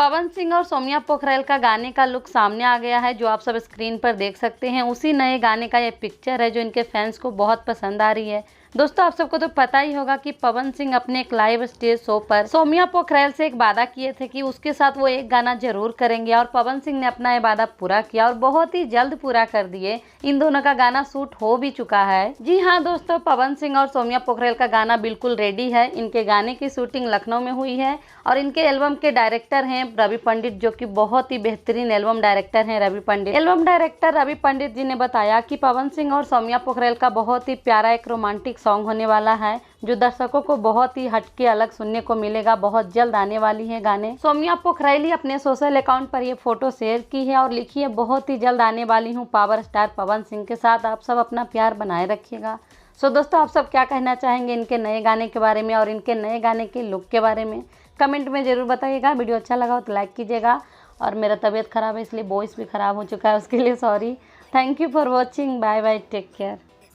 पवन सिंह और सौम्या पोखरेल का गाने का लुक सामने आ गया है, जो आप सब स्क्रीन पर देख सकते हैं। उसी नए गाने का ये पिक्चर है जो इनके फैंस को बहुत पसंद आ रही है। दोस्तों, आप सबको तो पता ही होगा कि पवन सिंह अपने एक लाइव स्टेज शो पर सौम्या पोखरेल से एक वादा किए थे कि उसके साथ वो एक गाना जरूर करेंगे, और पवन सिंह ने अपना ये वादा पूरा किया और बहुत ही जल्द पूरा कर दिए। इन दोनों का गाना शूट हो भी चुका है। जी हाँ दोस्तों, पवन सिंह और सौम्या पोखरेल का गाना बिल्कुल रेडी है। इनके गाने की शूटिंग लखनऊ में हुई है और इनके एल्बम के डायरेक्टर हैं रवि पंडित, जो कि बहुत ही बेहतरीन एल्बम डायरेक्टर हैं रवि पंडित। एल्बम डायरेक्टर रवि पंडित जी ने बताया कि पवन सिंह और सौम्या पोखरेल का बहुत ही प्यारा एक रोमांटिक सॉन्ग होने वाला है, जो दर्शकों को बहुत ही हटके अलग सुनने को मिलेगा। बहुत जल्द आने वाली है गाने। सौम्या पोखरेल अपने सोशल अकाउंट पर ये फोटो शेयर की है और लिखी है, बहुत ही जल्द आने वाली हूँ पावर स्टार पवन सिंह के साथ। आप सब अपना प्यार बनाए रखिएगा। सो दोस्तों, आप सब क्या कहना चाहेंगे इनके नए गाने के बारे में और इनके नए गाने के लुक के बारे में, कमेंट में जरूर बताइएगा। वीडियो अच्छा लगा हो तो लाइक कीजिएगा। और मेरा तबीयत खराब है इसलिए वॉइस भी खराब हो चुका है, उसके लिए sorry. Thank you for watching. Bye bye, take care.